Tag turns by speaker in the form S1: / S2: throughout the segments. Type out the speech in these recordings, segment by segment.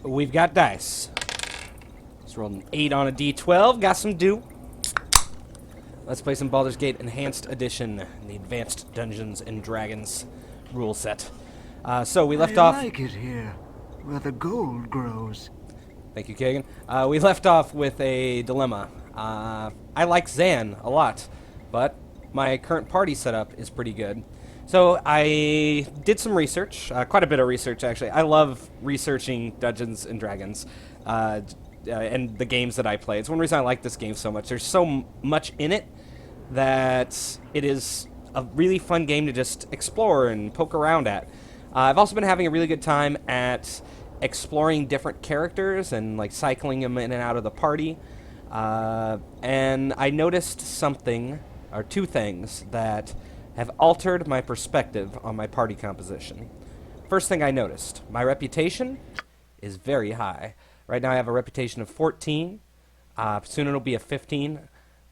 S1: we've got dice. Just rolled an 8 on a d12. Got some dew. Let's play some Baldur's Gate Enhanced Edition, the Advanced Dungeons and Dragons rule set. So we left off.
S2: I like it here, where the gold grows.
S1: Thank you, Kagan. We left off with a dilemma. I like Zan a lot, but my current party setup is pretty good. So I did some research, quite a bit of research actually. I love researching Dungeons and Dragons and the games that I play. It's one reason I like this game so much. There's so much in it that it is a really fun game to just explore and poke around at. I've also been having a really good time at exploring different characters and like cycling them in and out of the party. And I noticed something, or two things, that have altered my perspective on my party composition. First thing I noticed, my reputation is very high. Right now I have a reputation of 14. Soon it'll be a 15.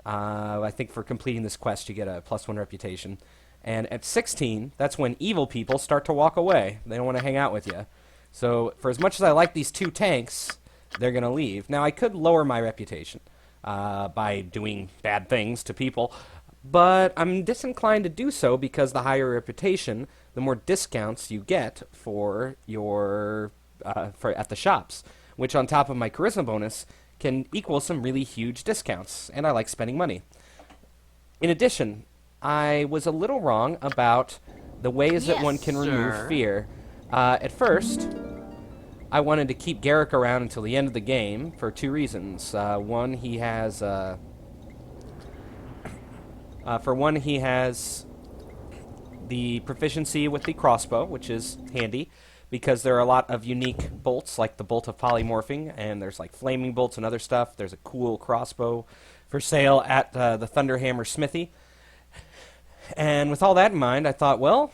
S1: I think for completing this quest you get a +1 reputation. And at 16, that's when evil people start to walk away. They don't want to hang out with you. So for as much as I like these two tanks, they're going to leave. Now I could lower my reputation by doing bad things to people, but I'm disinclined to do so because the higher reputation, the more discounts you get for your at the shops, which on top of my charisma bonus can equal some really huge discounts, and I like spending money. In addition, I was a little wrong about the ways that one can remove fear. At first, I wanted to keep Garrick around until the end of the game for two reasons. One, he has the proficiency with the crossbow, which is handy, because there are a lot of unique bolts, like the bolt of polymorphing, and there's like flaming bolts and other stuff. There's a cool crossbow for sale at the Thunderhammer Smithy. And with all that in mind, I thought, well,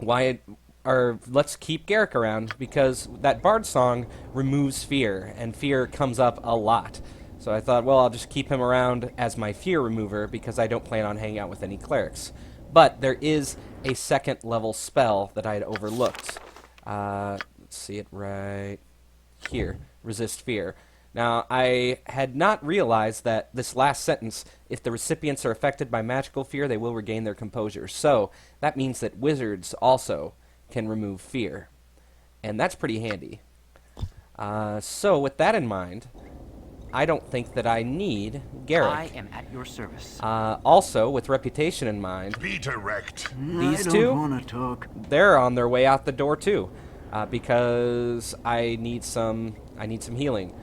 S1: let's keep Garrick around, because that bard song removes fear, and fear comes up a lot. So I thought, well, I'll just keep him around as my fear remover, because I don't plan on hanging out with any clerics. But there is a second level spell that I had overlooked. Let's see it right here. Resist fear. Now, I had not realized that this last sentence, if the recipients are affected by magical fear, they will regain their composure. So that means that wizards also can remove fear. And that's pretty handy. So with that in mind, I don't think that I need Garrick.
S3: I am at your service.
S1: Also, with reputation in mind,
S4: Be direct.
S1: these
S2: I
S1: two,
S2: don't want to talk.
S1: they're on their way out the door too, because I need some healing,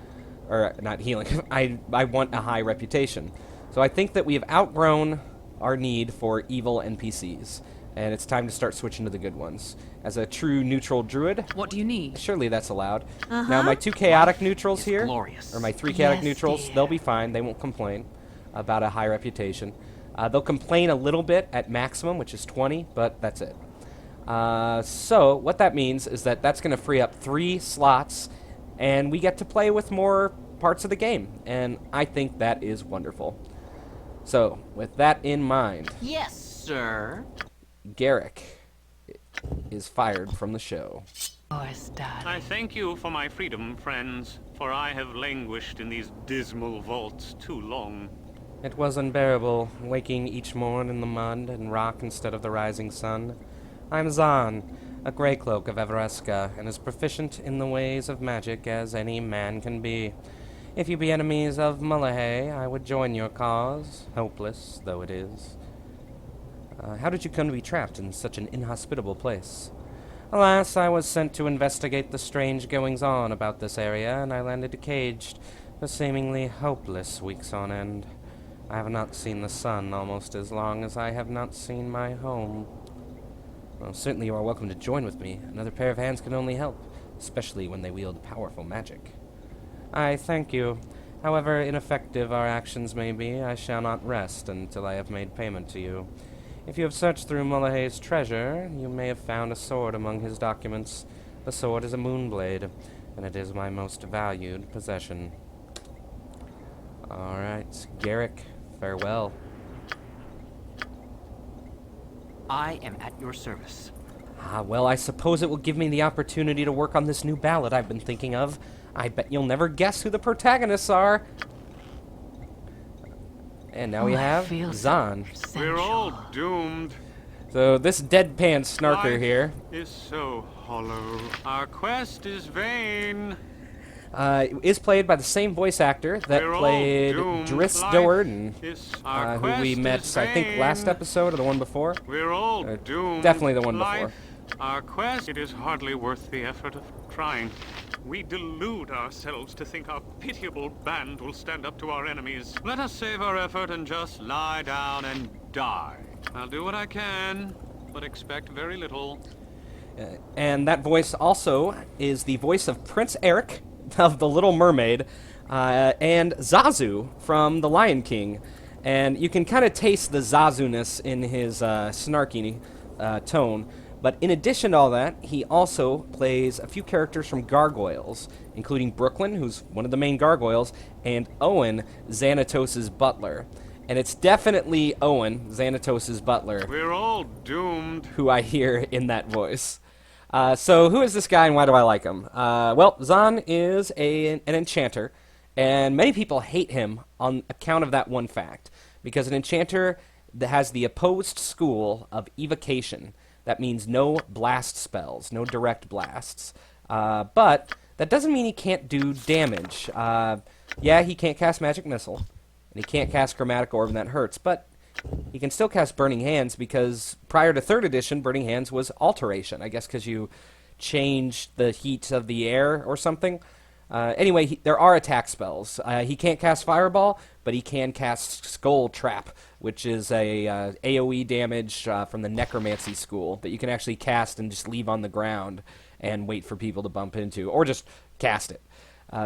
S1: or not healing. I want a high reputation. So I think that we have outgrown our need for evil NPCs, and it's time to start switching to the good ones. As a true neutral druid,
S5: What do you need?
S1: surely that's allowed. Now my two chaotic neutrals
S3: is
S1: here,
S3: glorious.
S1: or my three chaotic
S5: Yes,
S1: neutrals,
S5: dear.
S1: they'll be fine. They won't complain about a high reputation. They'll complain a little bit at maximum, which is 20, but that's it. So what that means is that that's going to free up 3 slots, and we get to play with more parts of the game, and I think that is wonderful. So with that in mind,
S3: Yes, sir.
S1: Garrick is fired from the show.
S5: Yours, darling.
S6: I thank you for my freedom, friends, for I have languished in these dismal vaults too long.
S1: It was unbearable, waking each morn in the mud and rock instead of the rising sun. I'm Zahn, a grey cloak of Evereska, and as proficient in the ways of magic as any man can be. If you be enemies of Mullahay, I would join your cause, hopeless though it is. How did you come to be trapped in such an inhospitable place? Alas, I was sent to investigate the strange goings-on about this area, and I landed caged for seemingly hopeless weeks on end. I have not seen the sun almost as long as I have not seen my home. Well, certainly you are welcome to join with me. Another pair of hands can only help, especially when they wield powerful magic. I thank you. However ineffective our actions may be, I shall not rest until I have made payment to you. If you have searched through Mullahay's treasure, you may have found a sword among his documents. The sword is a moonblade, and it is my most valued possession. Alright, Garrick, farewell.
S3: I am at your service.
S1: Ah, well, I suppose it will give me the opportunity to work on this new ballad I've been thinking of. I bet you'll never guess who the protagonists are. And now we
S2: I
S1: have
S2: feel
S1: Zahn.
S6: We're all
S2: sensual.
S6: doomed.
S1: So this deadpan snarker
S6: Life
S1: here
S6: is so hollow. Our quest is vain.
S1: is played by the same voice actor that
S6: We're all
S1: played
S6: doomed.
S1: Driss
S6: Life
S1: Doerden,
S6: is our
S1: who we
S6: quest
S1: met,
S6: is
S1: I think, last
S6: vain.
S1: episode or the one before.
S6: We're all
S1: Uh,
S6: doomed.
S1: definitely the one
S6: Life,
S1: before.
S6: Our quest, it is hardly worth the effort of trying. We delude ourselves to think our pitiable band will stand up to our enemies. Let us save our effort and just lie down and die. I'll do what I can, but expect very little.
S1: And that voice also is the voice of Prince Eric of The Little Mermaid and Zazu from The Lion King. And you can kind of taste the Zazu-ness in his snarky tone. But in addition to all that, he also plays a few characters from Gargoyles, including Brooklyn, who's one of the main gargoyles, and Owen, Xanatos' butler. And it's definitely Owen, Xanatos' butler,
S6: We're all doomed.
S1: who I hear in that voice. So who is this guy and why do I like him? Well, Zahn is an enchanter, and many people hate him on account of that one fact, because an enchanter that has the opposed school of evocation. That means no blast spells, no direct blasts. But that doesn't mean he can't do damage. Yeah, he can't cast Magic Missile, and he can't cast Chromatic Orb, and that hurts, but he can still cast Burning Hands because prior to 3rd edition, Burning Hands was alteration. I guess because you changed the heat of the air or something. Anyway, there are attack spells. He can't cast Fireball, but he can cast Skull Trap, which is a AoE damage from the Necromancy school that you can actually cast and just leave on the ground and wait for people to bump into, or just cast it.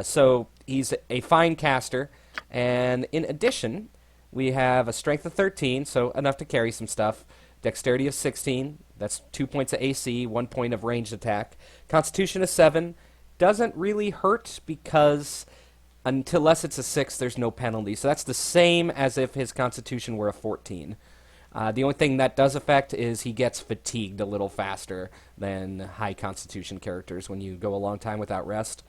S1: So he's a fine caster, and in addition, we have a strength of 13, so enough to carry some stuff. Dexterity of 16, that's 2 points of AC, 1 point of ranged attack. Constitution of 7, doesn't really hurt because unless it's a 6, there's no penalty. So that's the same as if his Constitution were a 14. The only thing that does affect is he gets fatigued a little faster than high Constitution characters when you go a long time without rest.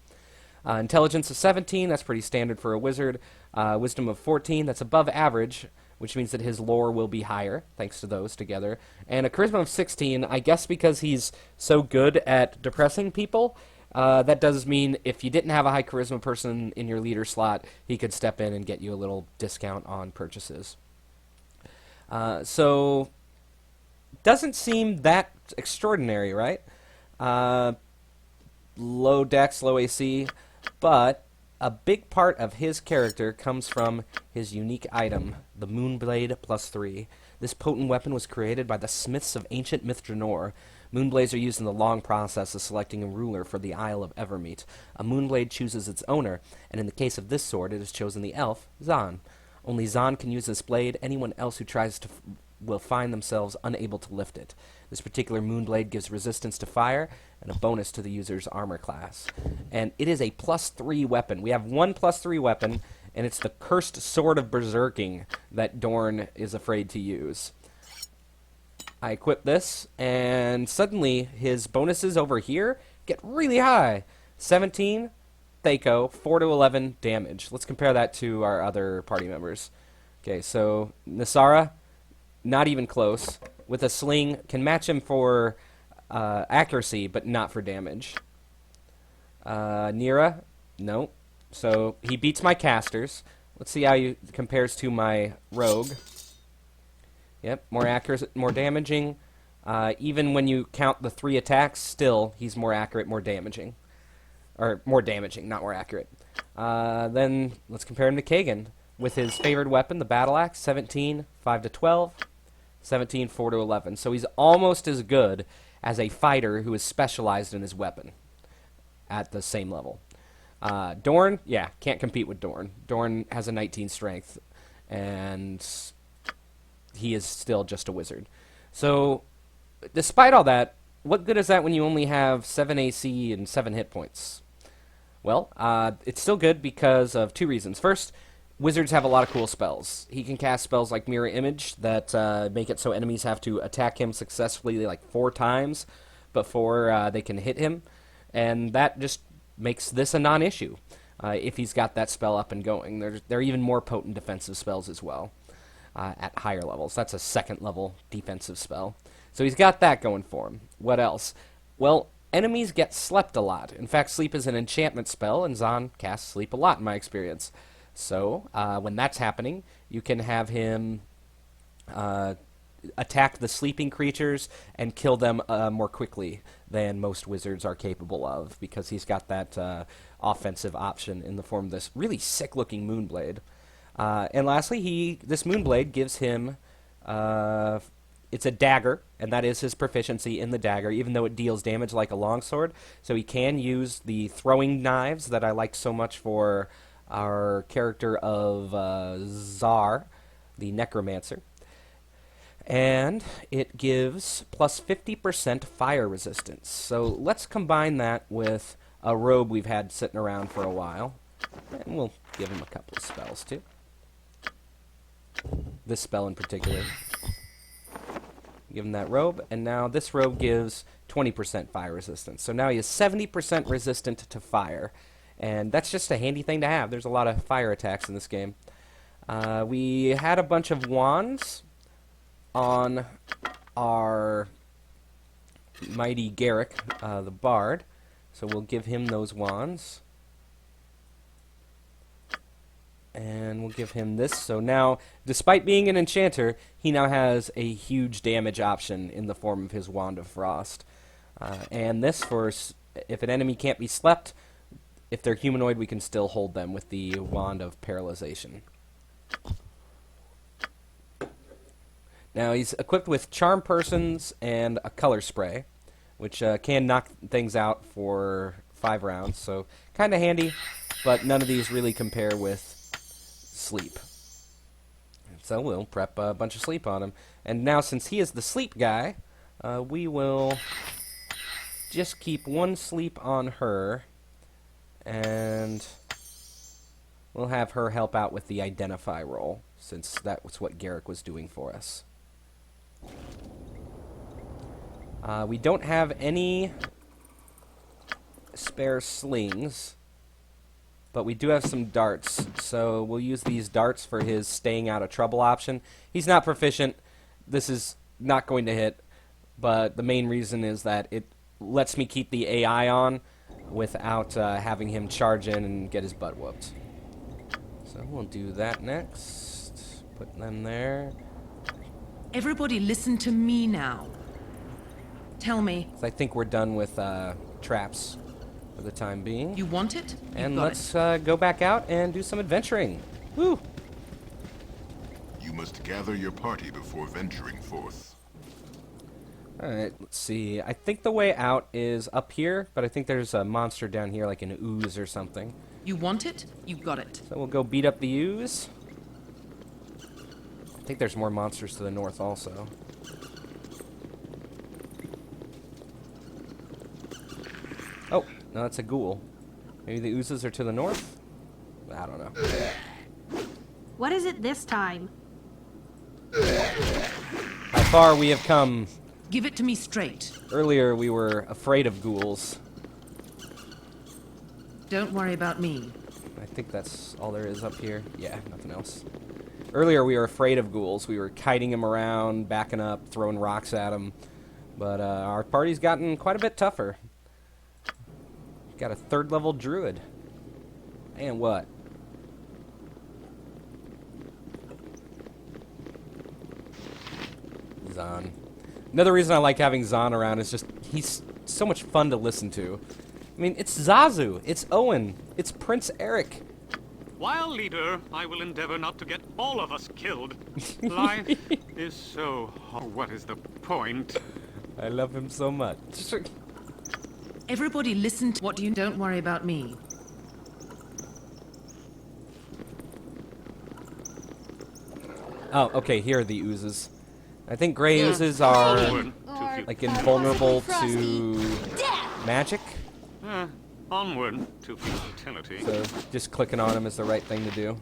S1: Intelligence of 17, that's pretty standard for a wizard. Wisdom of 14, that's above average, which means that his lore will be higher, thanks to those together. And a charisma of 16, I guess because he's so good at depressing people, that does mean if you didn't have a high charisma person in your leader slot, he could step in and get you a little discount on purchases. So, doesn't seem that extraordinary, right? Low dex, low AC, but a big part of his character comes from his unique item, the Moonblade +3. This potent weapon was created by the smiths of ancient Mithranor. Moonblades are used in the long process of selecting a ruler for the Isle of Evermeet. A moonblade chooses its owner, and in the case of this sword, it has chosen the elf, Zahn. Only Zahn can use this blade. Anyone else who tries to will find themselves unable to lift it. This particular moonblade gives resistance to fire and a bonus to the user's armor class. And it is a +3 weapon. We have one +3 weapon, and it's the Cursed Sword of Berserking that Dorn is afraid to use. I equip this, and suddenly his bonuses over here get really high. 17, Thaco, 4 to 11 damage. Let's compare that to our other party members. Okay, so Nasara, not even close. With a sling, can match him for accuracy, but not for damage. Nira, no. So he beats my casters. Let's see how he compares to my rogue. Yep, more accurate, more damaging. Even when you count the 3 attacks, still, he's more accurate, more damaging. Or, more damaging, not more accurate. Then, let's compare him to Kagan. With his favored weapon, the Battle Axe, 17, 5 to 12. 17, 4 to 11. So he's almost as good as a fighter who is specialized in his weapon at the same level. Dorn, yeah, can't compete with Dorn. Dorn has a 19 strength, and he is still just a wizard. So, despite all that, what good is that when you only have 7 AC and 7 hit points? Well, it's still good because of 2 reasons. First, wizards have a lot of cool spells. He can cast spells like Mirror Image that make it so enemies have to attack him successfully like 4 times before they can hit him, and that just makes this a non-issue if he's got that spell up and going. There are even more potent defensive spells as well at higher levels. That's a second level defensive spell. So he's got that going for him. What else? Well, enemies get slept a lot. In fact, sleep is an enchantment spell, and Zahn casts sleep a lot in my experience. So when that's happening, you can have him attack the sleeping creatures and kill them more quickly than most wizards are capable of, because he's got that offensive option in the form of this really sick-looking Moonblade. And lastly, this Moonblade gives him... it's a dagger, and that is his proficiency in the dagger, even though it deals damage like a longsword. So he can use the throwing knives that I like so much for our character of Zar, the Necromancer. And it gives plus 50% fire resistance. So let's combine that with a robe we've had sitting around for a while. And we'll give him a couple of spells, too. This spell in particular. Give him that robe, and now this robe gives 20% fire resistance. So now he is 70% resistant to fire. And that's just a handy thing to have. There's a lot of fire attacks in this game. We had a bunch of wands on our mighty Garrick, the bard. So we'll give him those wands. And we'll give him this. So now, despite being an enchanter, he now has a huge damage option in the form of his Wand of Frost. And this for if an enemy can't be slept, if they're humanoid, we can still hold them with the Wand of Paralyzation. Now, he's equipped with Charm Persons and a Color Spray, which can knock things out for 5 rounds. So, kind of handy, but none of these really compare with sleep. So we'll prep a bunch of sleep on him. And now, since he is the sleep guy, we will just keep 1 sleep on her, and we'll have her help out with the identify roll, since that was what Garrick was doing for us. We don't have any spare slings, but we do have some darts, so we'll use these darts for his staying out of trouble option. He's not proficient. This is not going to hit, but the main reason is that it lets me keep the AI on without having him charge in and get his butt whooped. So we'll do that next. Put them there.
S4: Everybody listen to me now. Tell me.
S1: So I think we're done with traps for the time being.
S4: You want it?
S1: And let's go back out and do some adventuring. Woo!
S5: You must gather your party before venturing forth.
S1: Alright, let's see. I think the way out is up here, but I think there's a monster down here, like an ooze or something.
S4: You want it? You got it.
S1: So we'll go beat up the ooze. I think there's more monsters to the north also. Oh, no, that's a ghoul. Maybe the oozes are to the north? I don't know.
S7: What is it this time?
S1: How far we have come.
S4: Give it to me straight.
S1: Earlier we were afraid of ghouls.
S4: Don't worry about me.
S1: I think that's all there is up here. Yeah, nothing else. Earlier we were afraid of ghouls. We were kiting them around, backing up, throwing rocks at them. But our party's gotten quite a bit tougher. Got a 3rd level druid. And what? Zahn. Another reason I like having Zahn around is just he's so much fun to listen to. I mean, it's Zazu, it's Owen, it's Prince Eric.
S6: While leader, I will endeavor not to get all of us killed. Life is so hard. What is the point?
S1: I love him so much.
S4: Everybody listen to what you don't worry about me.
S1: Oh, okay, here are the oozes. I think gray oozes are like invulnerable to magic.
S6: Onward to futility.
S1: So just clicking on them is the right thing to do.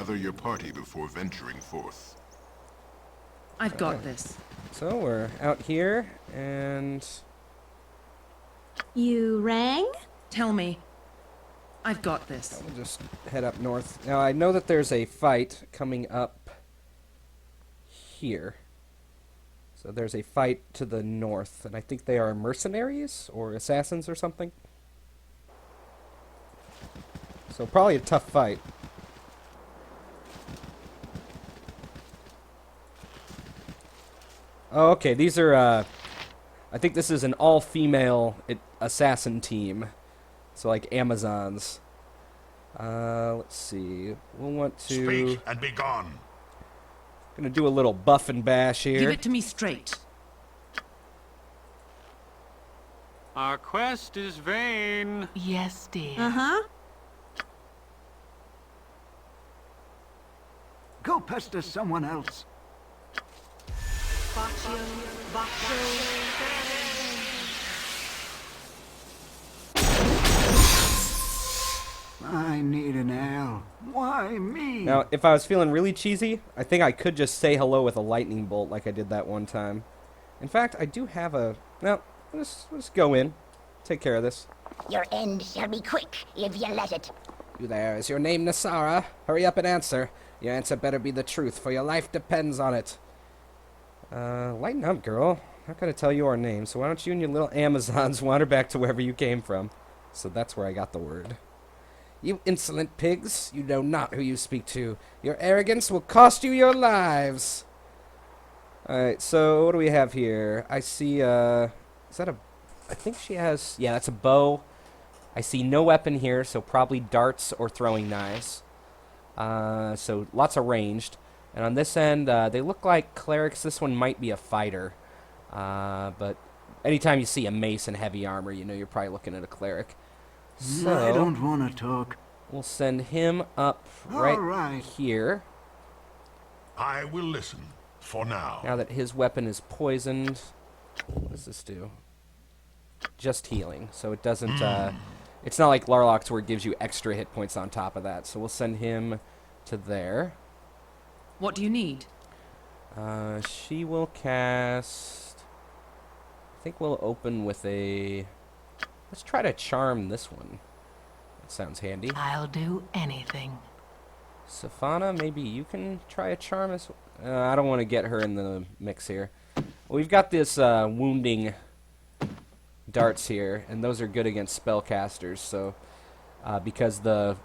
S5: gather your party before venturing forth.
S4: I've got this.
S1: So we're out here, and
S7: You rang?
S4: Tell me. I've got this.
S1: we'll just head up north. Now, I know that there's a fight coming up here. So there's a fight to the north, and I think they are mercenaries or assassins or something. So probably a tough fight. Oh, okay, these are, I think this is an all-female assassin team. So, like, Amazons. Let's see. We'll want to...
S5: Speak and be gone.
S1: Gonna do a little buff and bash here.
S4: Give it to me straight.
S6: Our quest is vain.
S8: Yes, dear.
S7: Uh-huh.
S2: Go pester someone else. I need an L. Why me?
S1: Now, if I was feeling really cheesy, I think I could just say hello with a lightning bolt like I did that one time. In fact, I do have a... No, let's go in. Take care of this.
S9: Your end shall be quick, if you let it.
S1: You there, is your name Nasara? Hurry up and answer. Your answer better be the truth, for your life depends on it. Lighten up, girl. I'm not gonna tell you our name, so why don't you and your little Amazons wander back to wherever you came from? So that's where I got the word. You insolent pigs, you know not who you speak to. Your arrogance will cost you your lives. Alright, so what do we have here? I see, is that a... I think she has... Yeah, that's a bow. I see no weapon here, so probably darts or throwing knives. So lots of ranged. And on this end, they look like clerics. This one might be a fighter. But anytime you see a mace and heavy armor, you know you're probably looking at a cleric. So
S2: I don't want to talk.
S1: we'll send him up right,
S2: All right.
S1: here.
S5: I will listen, for now.
S1: Now that his weapon is poisoned. What does this do? Just healing. So it doesn't... it's not like Larlock's where it gives you extra hit points on top of that. So we'll send him to there.
S4: What do you need?
S1: She will cast... I think we'll open with a... Let's try to charm this one. That sounds handy.
S8: I'll do anything.
S1: Safana, maybe you can try a charm as... I don't want to get her in the mix here. We've got this wounding darts here, and those are good against spellcasters, so... because the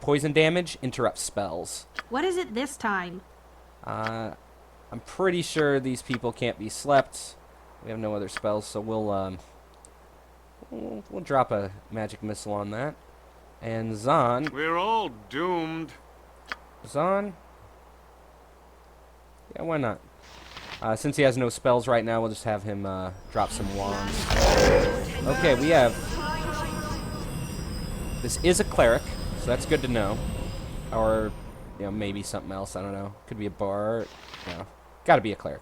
S1: poison damage interrupts spells.
S7: What is it this time?
S1: I'm pretty sure these people can't be slept. We have no other spells, so we'll drop a magic missile on that. And Zahn...
S6: We're all doomed.
S1: Zahn? Yeah, why not? Since he has no spells right now, we'll just have him drop some wands. Okay, we have... This is a cleric, so that's good to know. Or, you know, maybe something else, I don't know. Could be a bard. No, gotta be a cleric.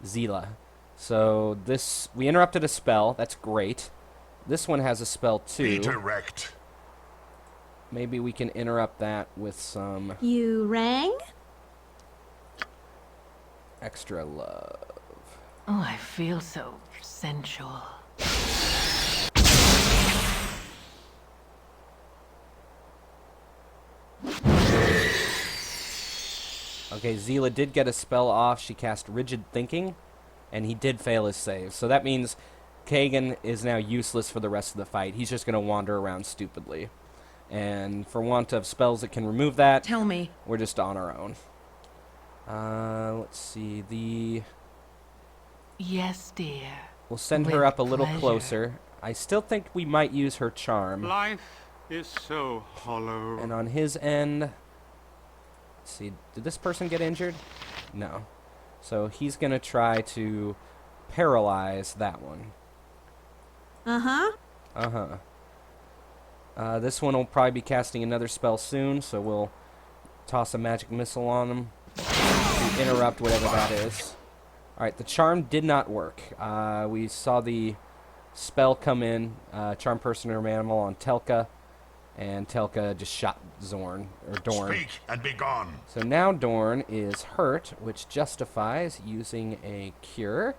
S1: Zila. So this... We interrupted a spell, that's great. This one has a spell too.
S5: Be direct.
S1: Maybe we can interrupt that with some
S7: You rang?
S1: extra love.
S8: Oh, I feel so sensual.
S1: Okay, Zila did get a spell off. She cast Rigid Thinking, and he did fail his save. So that means Kagan is now useless for the rest of the fight. He's just going to wander around stupidly. And for want of spells that can remove that,
S4: Tell me.
S1: we're just on our own. Let's see.
S8: Yes, dear.
S1: We'll send her
S8: With
S1: up a little
S8: pleasure.
S1: closer. I still think we might use her charm.
S6: Life is so hollow.
S1: And on his end... Let's see. Did this person get injured? No. So he's going to try to paralyze that one.
S7: Uh-huh.
S1: Uh-huh. This one will probably be casting another spell soon, so we'll toss a magic missile on him to interrupt whatever that is. Alright, the charm did not work. We saw the spell come in, charm person or animal on Telka, and Telka just shot Dorn.
S5: Speak and be gone.
S1: So now Dorn is hurt, which justifies using a cure.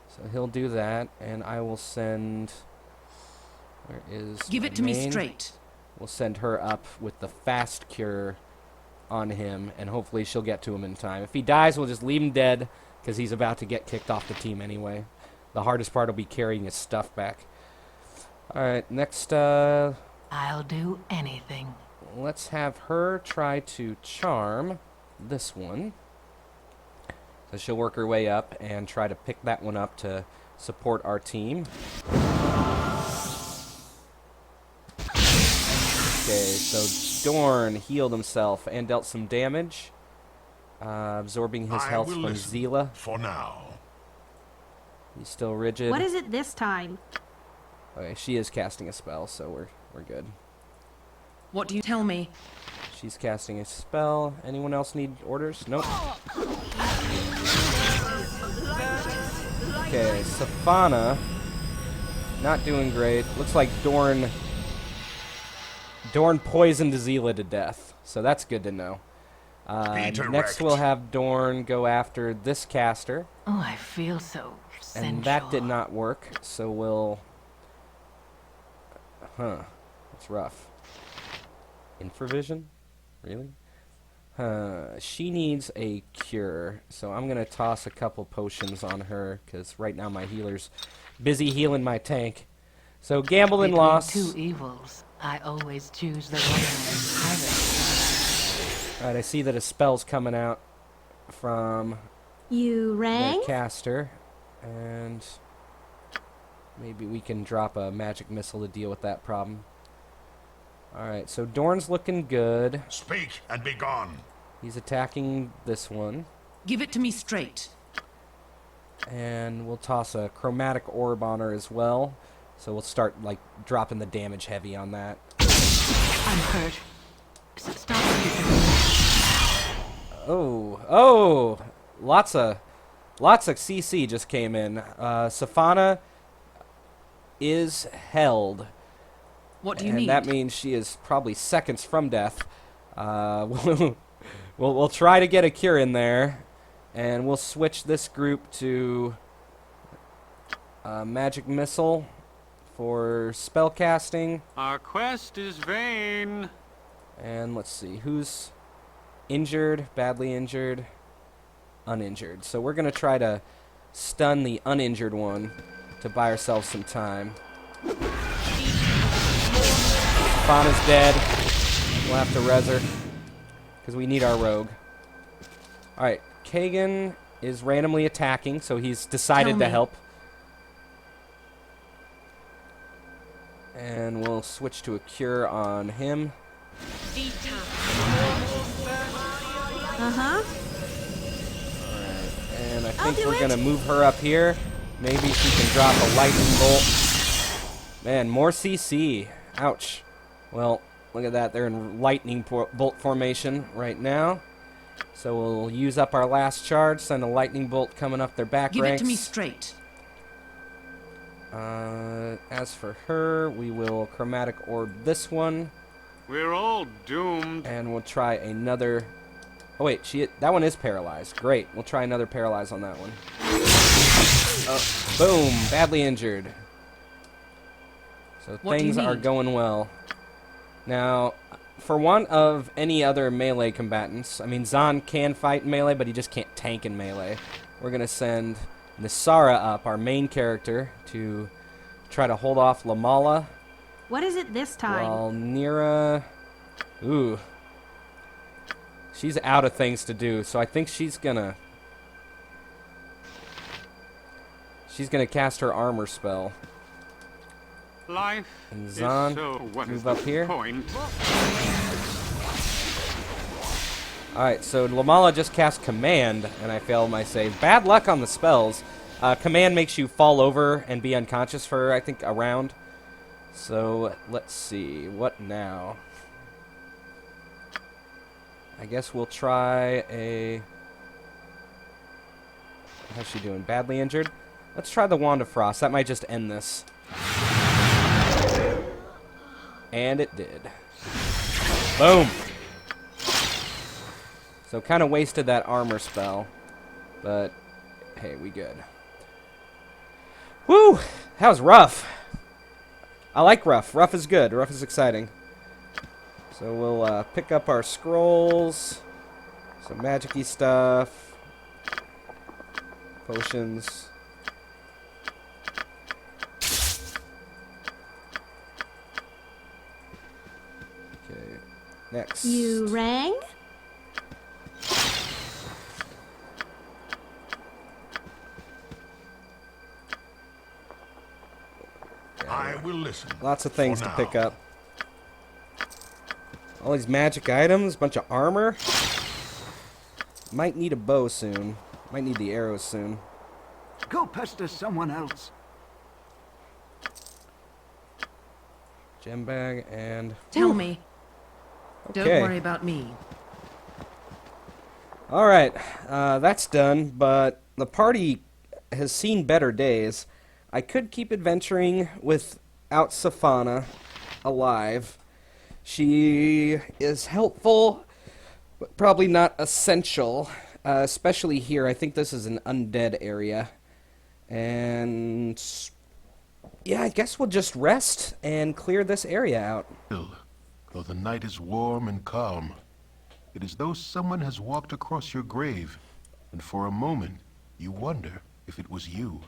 S1: So he'll do that, and I will send... Where is
S4: Give
S1: my
S4: it to me
S1: main?
S4: straight.
S1: We'll send her up with the fast cure on him, and hopefully she'll get to him in time. If he dies, we'll just leave him dead, because he's about to get kicked off the team anyway. The hardest part will be carrying his stuff back. Alright, next,
S8: I'll do anything.
S1: let's have her try to charm this one. So she'll work her way up and try to pick that one up to support our team. Okay, so Dorn healed himself and dealt some damage, absorbing his health from Zila.
S5: For now.
S1: He's still rigid.
S7: What is it this time?
S1: Okay, she is casting a spell, so we're good.
S4: What do you tell me?
S1: She's casting a spell. Anyone else need orders? Nope. Okay, Safana, not doing great. Looks like Dorn poisoned Zila to death, so that's good to know. Next we'll have Dorn go after this caster,
S8: Oh, I feel so sensual.
S1: and that did not work, so we'll... Huh, that's rough. Infravision? Really? She needs a cure, so I'm going to toss a couple potions on her, because right now my healer's busy healing my tank. So gamble and
S8: Between
S1: loss.
S8: two evils, I always choose the one I'm highest.
S1: Alright, I see that a spell's coming out from
S7: You rang?
S1: the caster, and maybe we can drop a magic missile to deal with that problem. Alright, so Dorn's looking good.
S5: Speak and be gone.
S1: He's attacking this one.
S4: Give it to me straight.
S1: And we'll toss a chromatic orb on her as well. So we'll start, like, dropping the damage heavy on that.
S8: I'm hurt. Stop what you're doing.
S1: Oh, lots of CC just came in. Safana is held.
S4: What do you
S1: And
S4: need?
S1: that means she is probably seconds from death. We'll try to get a cure in there, and we'll switch this group to magic missile for spell casting.
S6: Our quest is vain.
S1: And let's see, who's injured, badly injured, uninjured. So we're gonna try to stun the uninjured one to buy ourselves some time. Fauna's dead. We'll have to res her, because we need our rogue. Alright, Kagan is randomly attacking, so he's decided
S4: Tell
S1: to
S4: me.
S1: help. And we'll switch to a cure on him.
S7: Uh-huh.
S1: And I
S7: I'll
S1: think
S7: do
S1: we're
S7: it.
S1: going to move her up here. Maybe she can drop a lightning bolt. Man, more CC. Ouch. Well, look at that. They're in lightning bolt formation right now. So we'll use up our last charge, send a lightning bolt coming up their back
S4: Give
S1: ranks.
S4: it to me straight.
S1: As for her, we will chromatic orb this one.
S6: We're all doomed.
S1: And we'll try another... Oh, wait. That one is paralyzed. Great. We'll try another paralyze on that one. Oh, boom. Badly injured. So
S4: What do you
S1: things are
S4: need?
S1: going well. Now, for one of any other melee combatants, I mean, Zahn can fight in melee, but he just can't tank in melee. We're going to send Nisara up, our main character, to try to hold off Lamala.
S7: What is it this time?
S1: While Nira... Ooh. She's out of things to do, so I think she's gonna... She's gonna cast her armor spell.
S6: Life
S1: And
S6: is
S1: Zahn,
S6: so... What
S1: move
S6: is
S1: up
S6: the
S1: here.
S6: point?
S1: Alright, so Lamala just cast Command, and I failed my save. Bad luck on the spells. Command makes you fall over and be unconscious for, I think, a round. So, let's see. What now? I guess we'll try a... How's she doing? Badly injured? Let's try the Wand of Frost. That might just end this. And it did. Boom! So kind of wasted that armor spell. But, hey, we good. Woo! That was rough. I like rough. Rough is good. Rough is exciting. So we'll pick up our scrolls. Some magic-y stuff. Potions. Okay. Next.
S7: You rang?
S5: I will listen.
S1: Lots of things
S5: for
S1: to pick
S5: now.
S1: up. All these magic items, bunch of armor. Might need a bow soon. Might need the arrows soon.
S2: Go pester someone else.
S1: Gem bag and...
S4: Tell me. Don't
S1: Okay.
S4: worry about me.
S1: Alright, that's done, but the party has seen better days. I could keep adventuring without Safana alive. She is helpful, but probably not essential, especially here. I think this is an undead area. And yeah, I guess we'll just rest and clear this area out.
S5: Though the night is warm and calm, it is though someone has walked across your grave, and for a moment you wonder if it was you.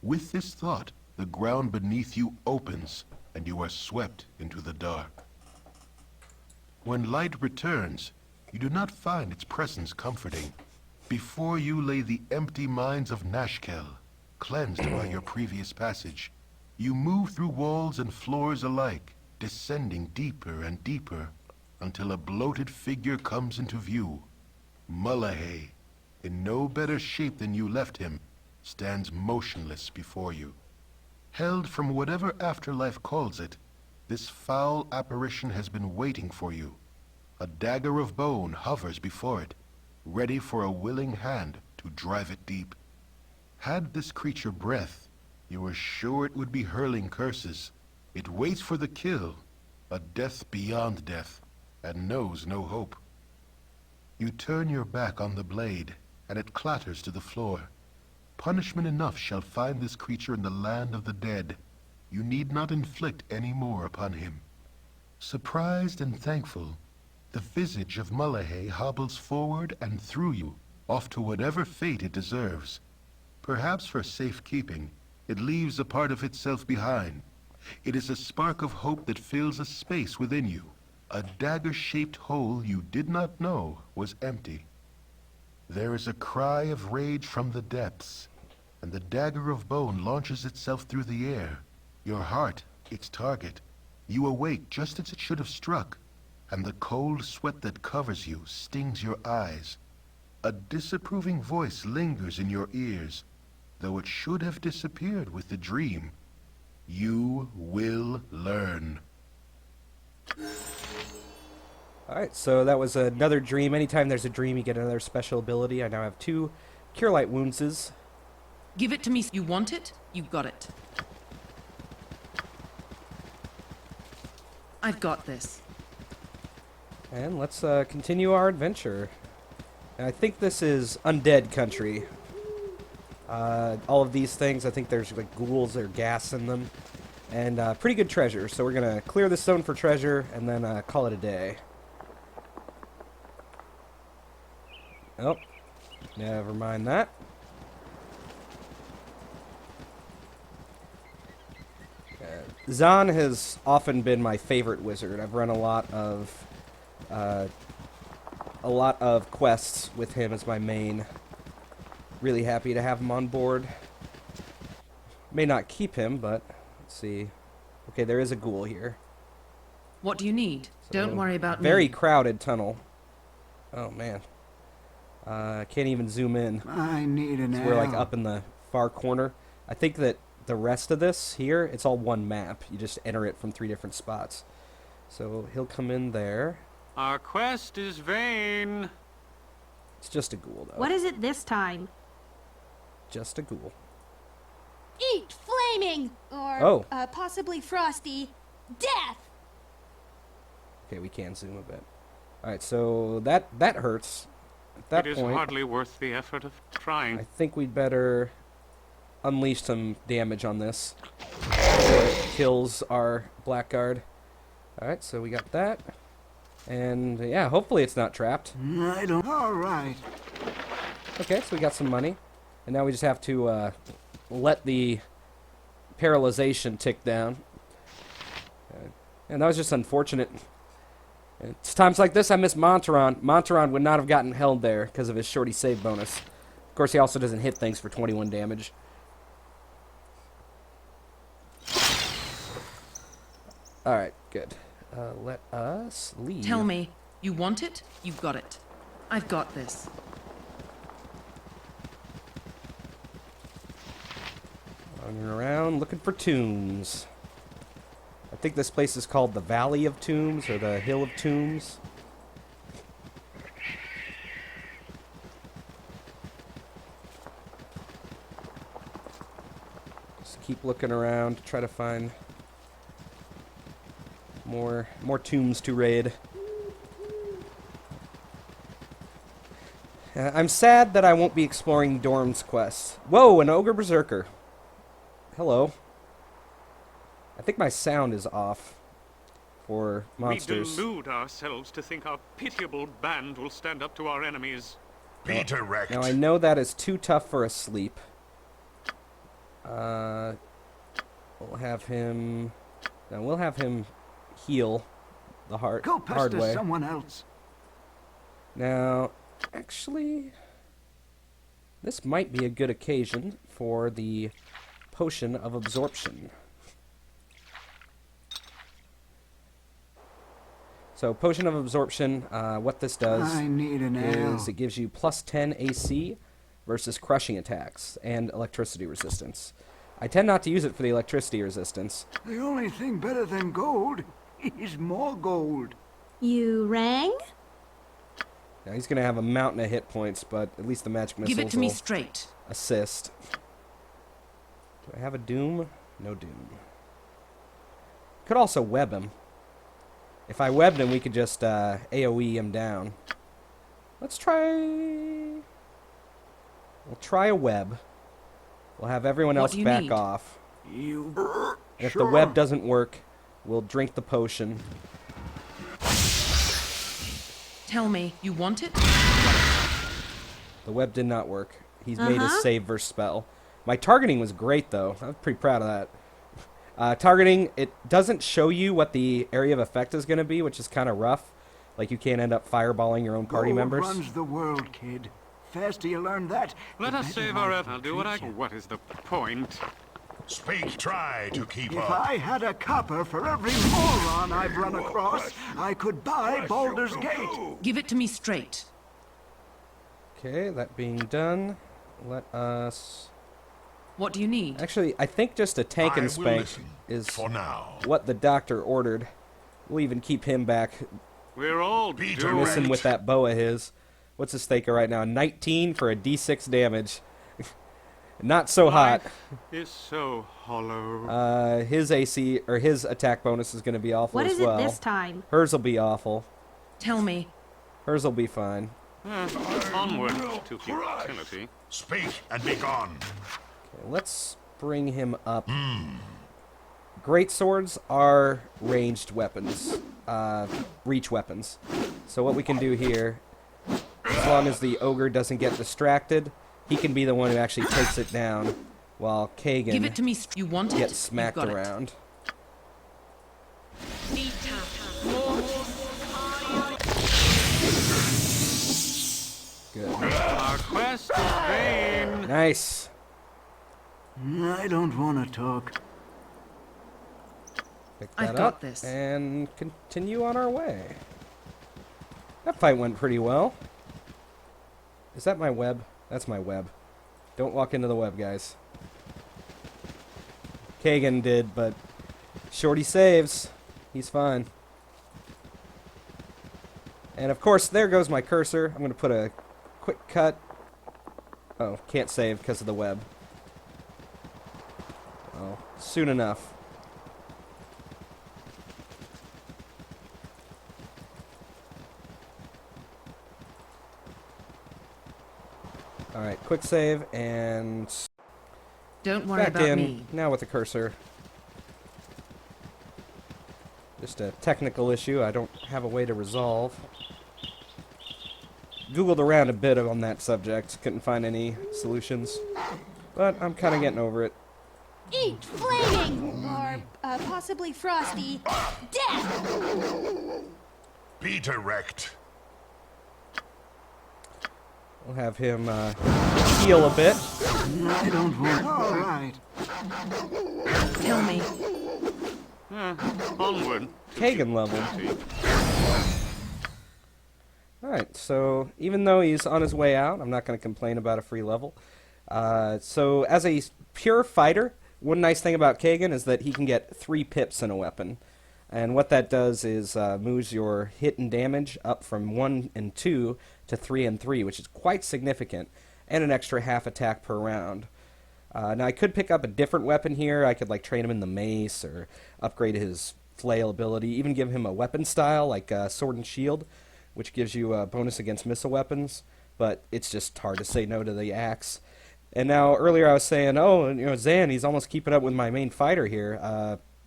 S5: With this thought, the ground beneath you opens, and you are swept into the dark. When light returns, you do not find its presence comforting. Before you lay the empty mines of Nashkel, cleansed by your previous passage. You move through walls and floors alike, descending deeper and deeper, until a bloated figure comes into view. Mullahay, in no better shape than you left him, stands motionless before you. Held from whatever afterlife calls it, this foul apparition has been waiting for you. A dagger of bone hovers before it, ready for a willing hand to drive it deep. Had this creature breath, you were sure it would be hurling curses. It waits for the kill, a death beyond death, and knows no hope. You turn your back on the blade, and it clatters to the floor. Punishment enough shall find this creature in the land of the dead. You need not inflict any more upon him. Surprised and thankful, the visage of Mullahay hobbles forward and through you, off to whatever fate it deserves. Perhaps for safekeeping, it leaves a part of itself behind. It is a spark of hope that fills a space within you, a dagger-shaped hole you did not know was empty. There is a cry of rage from the depths, and the dagger of bone launches itself through the air. Your heart, its target. You awake just as it should have struck, and the cold sweat that covers you stings your eyes. A disapproving voice lingers in your ears, though it should have disappeared with the dream. You will learn.
S1: Alright, so that was another dream. Anytime there's a dream, you get another special ability. I now have 2 Cure Light Woundses.
S4: Give it to me. You want it? You got it. I've got this.
S1: And let's continue our adventure. And I think this is undead country. All of these things, I think there's like ghouls or gas in them. And pretty good treasure. So we're going to clear this zone for treasure and then call it a day. Oh, never mind that. Zahn has often been my favorite wizard. I've run a lot of quests with him as my main. Really happy to have him on board. May not keep him, but let's see. Okay, there is a ghoul here.
S4: What do you need? Don't worry about
S1: Very
S4: me.
S1: crowded tunnel. Oh man. Can't even zoom in.
S2: I need an
S1: So we're like
S2: ale.
S1: up in the far corner. I think that the rest of this here, it's all one map. You just enter it from 3 different spots. So he'll come in there.
S6: Our quest is vain.
S1: It's just a ghoul, though.
S7: What is it this time?
S1: Just a ghoul.
S10: Eat flaming, or
S1: Oh.
S10: possibly frosty, death.
S1: Okay, we can zoom a bit. Alright, so that hurts. At that
S6: It is
S1: point,
S6: hardly worth the effort of trying.
S1: I think we'd better unleash some damage on this before it kills our blackguard. Alright, so we got that. And yeah, hopefully it's not trapped.
S2: I don't... All right.
S1: Okay, so we got some money. And now we just have to let the paralyzation tick down. And that was just unfortunate. It's times like this I miss Montaron. Montaron would not have gotten held there because of his shorty save bonus. Of course, he also doesn't hit things for 21 damage. Alright, good. Let us leave.
S4: Tell me, you want it? You got it. I've got this.
S1: Running around looking for tombs. I think this place is called the Valley of Tombs or the Hill of Tombs. Just keep looking around to try to find more tombs to raid. I'm sad that I won't be exploring Dorm's quest. Whoa, an ogre berserker. Hello. I think my sound is off for monsters.
S6: We delude ourselves to think our pitiable band will stand up to our enemies.
S5: Be direct.
S1: Now I know that is too tough for a sleep. We'll have him. Now we'll have him heal the hard
S2: Go pester
S1: way.
S2: someone else.
S1: Now, actually, this might be a good occasion for the potion of absorption. So, potion of absorption, what this does
S2: I need an
S1: is
S2: ale.
S1: it gives you plus 10 AC versus crushing attacks and electricity resistance. I tend not to use it for the electricity resistance.
S2: The only thing better than gold is more gold.
S7: You rang?
S1: Now, he's going to have a mountain of hit points, but at least the magic missiles
S4: Give it to me
S1: will
S4: straight.
S1: assist. Do I have a doom? No doom. Could also web him. If I webbed him, we could just AoE him down. Let's try... We'll try a web. We'll have everyone
S4: What
S1: else
S4: do you
S1: back
S4: need?
S1: off.
S2: You...
S1: And if the web doesn't work, we'll drink the potion.
S4: Tell me, you want it?
S1: The web did not work. He's made his save versus spell. My targeting was great, though. I'm pretty proud of that. Targeting, it doesn't show you what the area of effect is going to be, which is kind of rough. Like, you can't end up fireballing your own party
S2: gold
S1: members.
S2: runs the world, kid. Faster you learn that,
S6: Let
S2: the
S6: us
S2: better
S6: save our
S2: life
S6: effort.
S2: will
S6: I'll do what I
S2: treat
S6: can.
S2: you.
S6: What is the point?
S5: Speak, try to keep
S2: If
S5: up.
S2: I had a copper for every moron I've run across, I could buy Baldur's Gate.
S4: Give it to me straight.
S1: Okay, that being done, let us...
S4: What do you need?
S1: Actually, I think just a tank
S5: I
S1: and
S5: will
S1: spank
S5: listen
S1: is
S5: for now.
S1: what the doctor ordered. We'll even keep him back,
S6: We're all
S5: Be
S6: doomed.
S1: missing with that bow of his. What's his thinker right now? 19 for a d6 damage. Not so hot.
S6: Life is so hollow.
S1: His AC, or his attack bonus is going to be awful
S7: What
S1: as
S7: is it
S1: well.
S7: this time?
S1: Hers will be awful.
S4: Tell me.
S1: Hers will be fine.
S6: Onward to futility.
S5: Speak and be gone.
S1: Okay, let's bring him up. Great swords are ranged weapons, reach weapons. So what we can do here, as long as the ogre doesn't get distracted, he can be the one who actually takes it down, while Kagan
S4: Give it to me. You want it?
S1: gets
S4: You
S1: smacked
S4: got it.
S1: around. Good.
S6: Our quest is vain.
S1: Nice.
S2: I don't want to talk.
S1: Pick
S4: I've
S1: that
S4: got
S1: up
S4: this.
S1: and continue on our way. That fight went pretty well. Is that my web? That's my web. Don't walk into the web, guys. Kagan did, but Shorty saves. He's fine. And of course, there goes my cursor. I'm going to put a quick cut. Oh, can't save because of the web. Oh, soon enough. Alright, quick save, and
S4: Don't worry
S1: back
S4: about
S1: in.
S4: me.
S1: Now with the cursor. Just a technical issue I don't have a way to resolve. Googled around a bit on that subject, couldn't find any solutions. But I'm kind of getting over it.
S10: Eat flaming! Or possibly frosty. Death!
S5: Be direct.
S1: We'll have him heal a bit.
S2: I don't want... All right.
S4: Tell me.
S6: Onward.
S1: Kagan level. Alright, so even though he's on his way out, I'm not going to complain about a free level. So as a pure fighter, one nice thing about Kagan is that he can get 3 pips in a weapon. And what that does is moves your hit and damage up from 1 and 2 to 3 and 3, which is quite significant, and an extra half attack per round. Now I could pick up a different weapon here. I could like train him in the mace or upgrade his flail ability, even give him a weapon style like sword and shield, which gives you a bonus against missile weapons, but it's just hard to say no to the axe. And now earlier I was saying, oh, you know, Zan, he's almost keeping up with my main fighter here.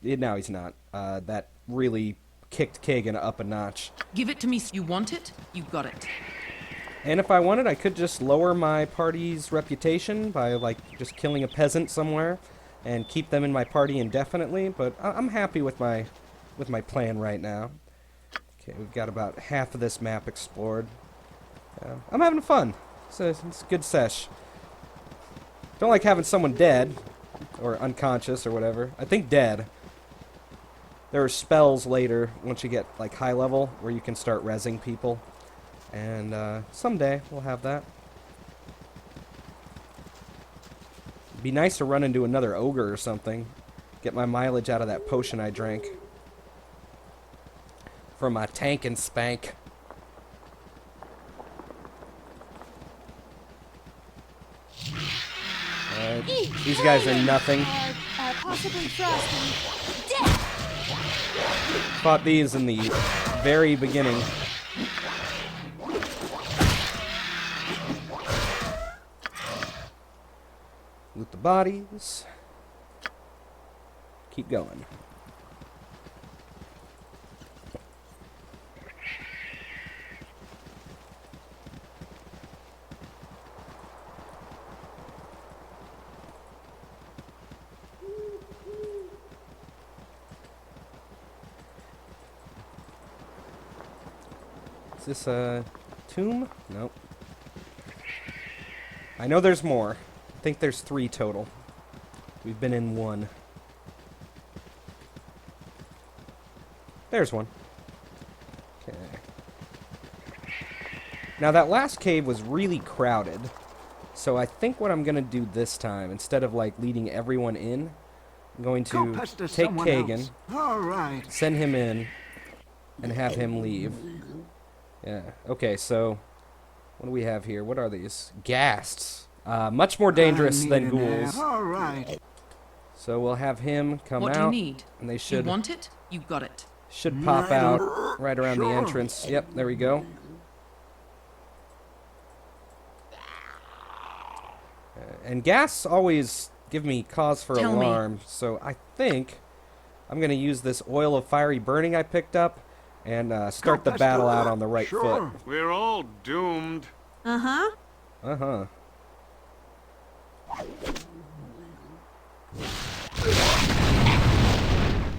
S1: Now he's not. That really kicked Kagan up a notch.
S4: Give it to me. You want it? You got it.
S1: And if I wanted, I could just lower my party's reputation by, like, just killing a peasant somewhere and keep them in my party indefinitely, but I'm happy with my plan right now. Okay, we've got about half of this map explored. I'm having fun. It's a good sesh. Don't like having someone dead, or unconscious, or whatever. I think dead. There are spells later, once you get, like, high level, where you can start rezzing people. And someday we'll have that. It'd be nice to run into another ogre or something. Get my mileage out of that potion I drank. From my tank and spank. These guys are nothing.
S10: Possibly frosty. Death!
S1: Fought these in the very beginning. Loot the bodies. Keep going. Is this a tomb? Nope. I know there's more. I think there's 3 total. We've been in 1. There's one. Okay. Now that last cave was really crowded. So I think what I'm going to do this time, instead of like leading everyone in, I'm going to take Kagan, send him in, and have him leave. Yeah. Okay, so what do we have here? What are these? Ghasts. Much more dangerous than ghouls.
S2: All right.
S1: So we'll have him come
S4: What
S1: out.
S4: do you need?
S1: And they should
S4: You want it? You got it.
S1: should pop out right around the entrance. Yep, there we go. And ghasts always give me cause for
S4: Tell me.
S1: alarm, so I think I'm going to use this oil of fiery burning I picked up and start the battle out on the right foot.
S6: We're all doomed.
S10: Uh-huh.
S1: Uh-huh.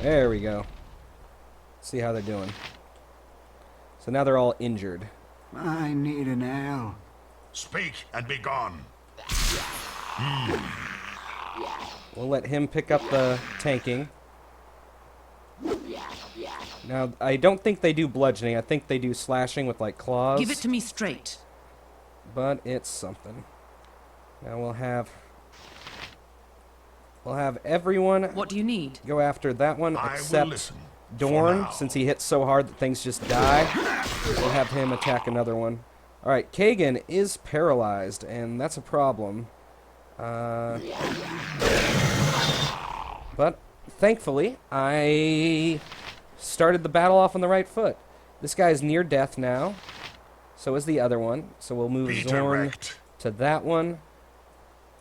S1: There we go. See how they're doing. So now they're all injured.
S2: I need an ale.
S5: Speak and be gone.
S1: We'll let him pick up the tanking. Now, I don't think they do bludgeoning. I think they do slashing with, like, claws.
S4: Give it to me straight.
S1: But it's something. Now we'll have everyone
S4: What do you need?
S1: go after that one,
S5: I will
S1: except
S5: listen.
S1: Dorn, since he hits so hard that things just die. We'll have him attack another one. Alright, Kagan is paralyzed, and that's a problem. But, thankfully, I started the battle off on the right foot. This guy's near death now. So is the other one. So we'll move
S5: Be
S1: Zorn
S5: direct.
S1: to that one.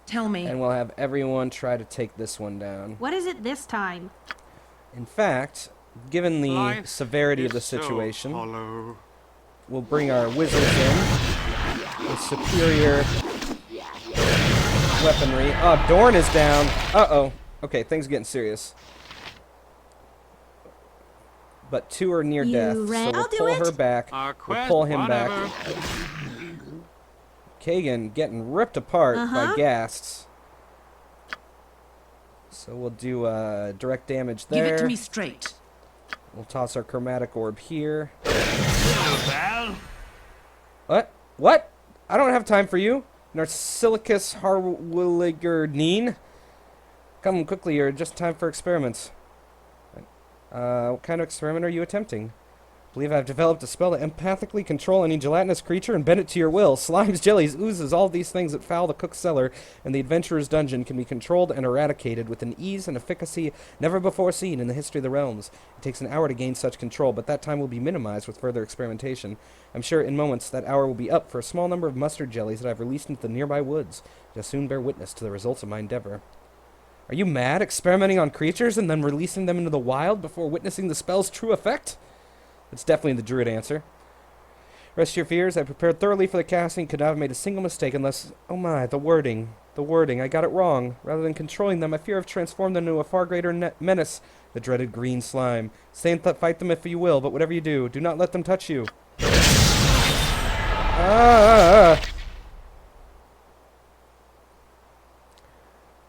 S4: Tell me.
S1: And we'll have everyone try to take this one down.
S7: What is it this time?
S1: In fact, given the
S6: Life
S1: severity of the
S6: is so
S1: situation,
S6: hollow.
S1: we'll bring our wizards in with superior weaponry. Oh, Dorn is down. Uh-oh. Okay, things are getting serious. But 2 are near death, so
S7: ran-
S1: we'll
S7: I'll do
S1: pull her
S7: it.
S1: back.
S6: Our
S1: We'll
S6: quest,
S1: pull him
S6: whatever.
S1: back. Kagan getting ripped apart by ghasts. So we'll do direct damage there.
S4: Give it to me straight.
S1: We'll toss our chromatic orb here.
S6: Val?
S1: What? What? I don't have time for you. Narsilicus Harwilligernine. Come quickly, you're just time for experiments. What kind of experiment are you attempting? I believe I've developed a spell to empathically control any gelatinous creature and bend it to your will. Slimes, jellies, oozes, all these things that foul the cook's cellar and the adventurer's dungeon can be controlled and eradicated with an ease and efficacy never before seen in the history of the realms. It takes an hour to gain such control, but that time will be minimized with further experimentation. I'm sure in moments that hour will be up for a small number of mustard jellies that I've released into the nearby woods. You'll soon bear witness to the results of my endeavor. Are you mad, experimenting on creatures and then releasing them into the wild before witnessing the spell's true effect? It's definitely the druid answer. Rest your fears. I prepared thoroughly for the casting. Could not have made a single mistake unless... Oh my, the wording. The wording. I got it wrong. Rather than controlling them, I fear I've transformed them into a far greater menace. The dreaded green slime. Stay and fight them if you will, but whatever you do, do not let them touch you.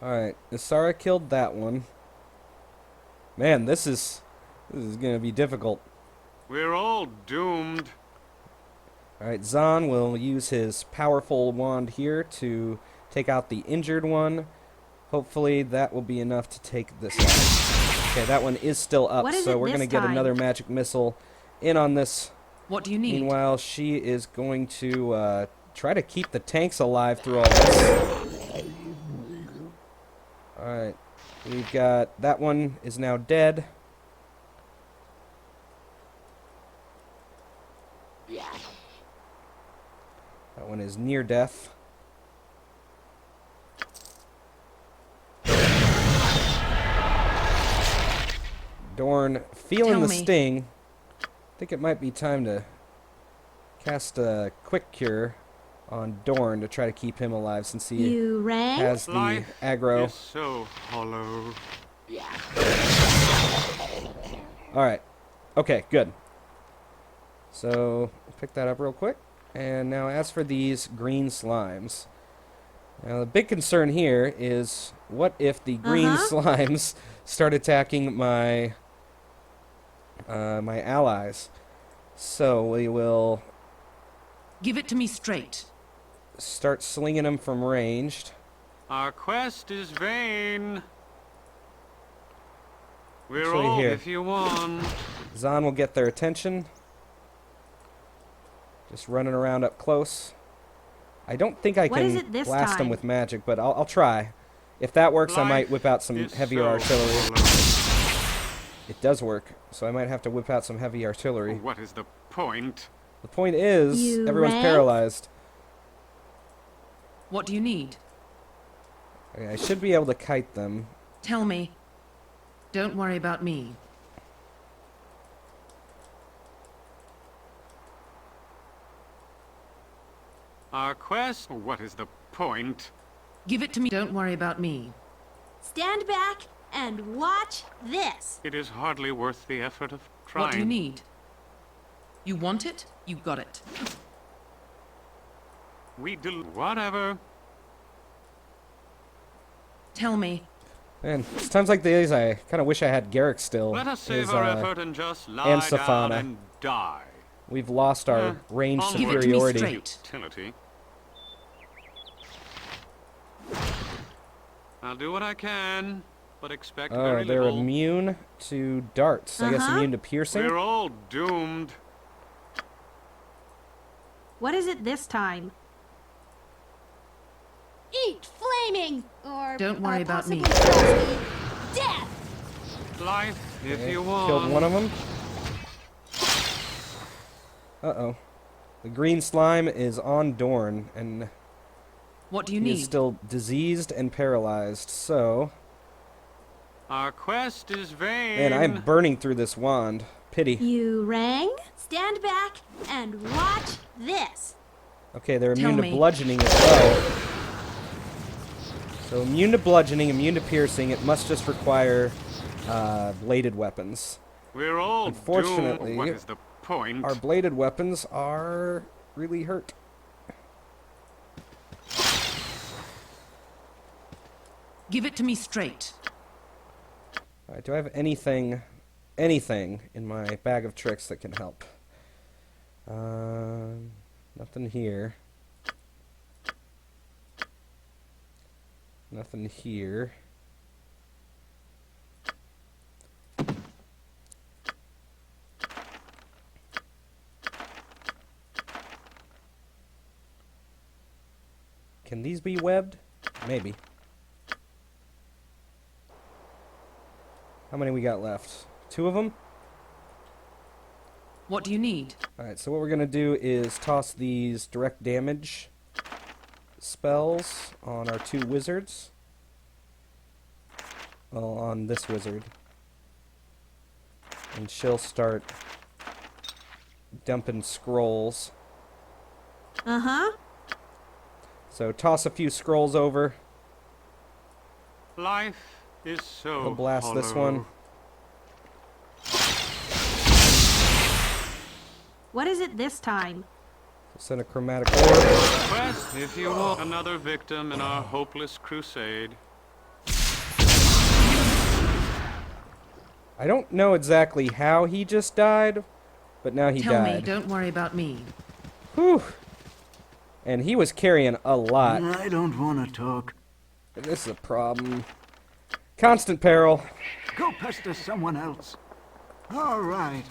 S1: Alright, Isara killed that one. Man, this is gonna be difficult.
S6: We're all doomed.
S1: Alright, Zahn will use his powerful wand here to take out the injured one. Hopefully that will be enough to take this out. Okay, that one is still up, so we're going to get another magic missile in on this.
S4: What do you need?
S1: Meanwhile, she is going to try to keep the tanks alive through all this. Alright, we've got... That one is now dead. That one is near death. Dorn feeling the sting. I think it might be time to cast a quick cure on Dorn to try to keep him alive since he has the aggro.
S6: Is so hollow.
S1: Alright. Okay, good. So, pick that up real quick. And now as for these green slimes. Now the big concern here is what if the green slimes start attacking my my allies. So we will
S4: give it to me straight.
S1: Start slinging them from ranged.
S6: Our quest is vain. We're
S1: Actually,
S6: all
S1: here.
S6: if you want.
S1: Zahn will get their attention. Just running around up close. I don't think I can blast them with magic, but I'll try. If that works, I might whip out some heavier artillery. It does work, so I might have to whip out some heavy artillery.
S6: What is the point?
S1: The point is, everyone's paralyzed.
S4: What do you need?
S1: Okay, I should be able to kite them.
S4: Tell me. Don't worry about me.
S6: Our quest? What is the point?
S4: Give it to me. Don't worry about me.
S10: Stand back and watch this.
S6: It is hardly worth the effort of trying.
S4: What do you need? You want it? You got it.
S6: We do whatever.
S4: Tell me.
S1: Man, it's times like these I kind of wish I had Garrick still.
S6: Let us save our effort and just lie
S1: and
S6: down
S1: Safana.
S6: and die.
S1: We've lost our range
S6: Onward.
S1: superiority.
S4: Give it to me straight.
S6: Utility. I'll do what I can, but expect very
S1: they're
S6: little.
S1: immune to darts. I guess immune to piercing.
S6: We're all doomed.
S7: What is it this time?
S10: Eat flaming, or
S4: don't worry about me.
S10: Frosty. Death.
S6: Life, if you want.
S1: Killed one of them. Uh-oh. The green slime is on Dorn, and
S4: What do you
S1: He
S4: need?
S1: is still diseased and paralyzed, so...
S6: Our quest is vain.
S1: Man, I'm burning through this wand. Pity.
S10: You rang? Stand back and watch this.
S1: Okay, they're
S4: Tell
S1: immune to
S4: me.
S1: bludgeoning as well. So immune to bludgeoning, immune to piercing. It must just require bladed weapons.
S6: We're all
S1: Unfortunately,
S6: doomed. What is the point?
S1: Our bladed weapons are really hurt.
S4: Give it to me straight.
S1: Alright, do I have anything in my bag of tricks that can help? Nothing here. Nothing here. Can these be webbed? Maybe. How many we got left? 2 of them?
S4: What do you need?
S1: Alright, so what we're going to do is toss these direct damage spells on our 2 wizards. Well, on this wizard. And she'll start dumping scrolls.
S10: Uh-huh.
S1: So toss a few scrolls over.
S6: Life is so
S1: He'll blast
S6: hollow.
S1: this one.
S7: What is it this time?
S1: Send a chromatic orb.
S6: Quest, if you will, another victim in our hopeless crusade.
S1: I don't know exactly how he just died, but now he
S4: Tell
S1: died.
S4: me, don't worry about me.
S1: Whew. And he was carrying a lot.
S2: I don't want to talk.
S1: This is a problem. Constant peril.
S2: Go pester someone else. All right.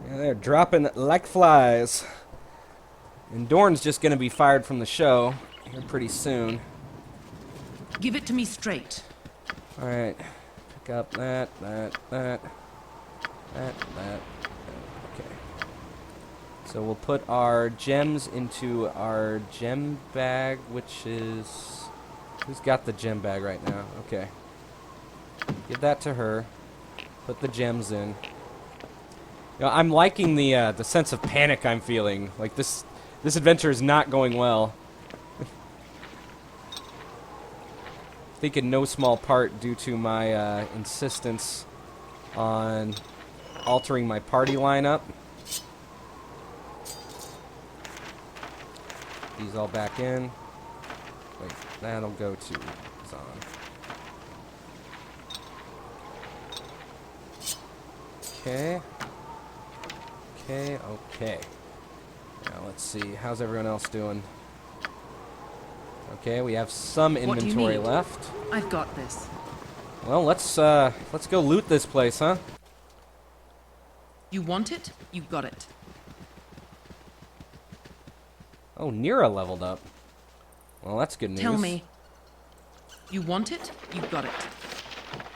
S1: Yeah, they're dropping like flies. And Dorn's just going to be fired from the show here pretty soon.
S4: Give it to me straight.
S1: Alright. Pick up that. Okay. So we'll put our gems into our gem bag, which is... Who's got the gem bag right now? Okay. Give that to her. Put the gems in. You know, I'm liking the sense of panic I'm feeling. Like, this adventure is not going well. I think in no small part due to my insistence on altering my party lineup. These all back in. Wait, that'll go to Zahn. Okay. Okay. Now let's see. How's everyone else doing? Okay, we have some
S4: What do you
S1: inventory
S4: need?
S1: left.
S4: I've got this.
S1: Well, let's go loot this place, huh?
S4: You want it? You got it.
S1: Oh, Nira leveled up. Well, that's good news.
S4: Tell me. You want it? You got it.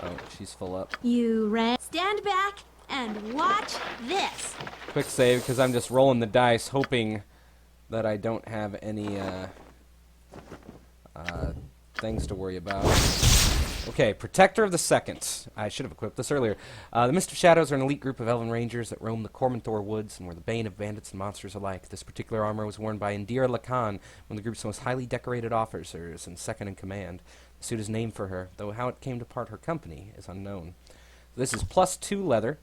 S1: Oh, she's full up.
S10: You rang? Stand back and watch this.
S1: Quick save, because I'm just rolling the dice, hoping that I don't have any things to worry about. Okay, Protector of the Second. I should have equipped this earlier. The Mist of Shadows are an elite group of elven rangers that roam the Cormanthor woods and were the bane of bandits and monsters alike. This particular armor was worn by Indira Lakan, one of the group's most highly decorated officers and second in command. The suit is named for her, though how it came to part her company is unknown. This is +2 leather,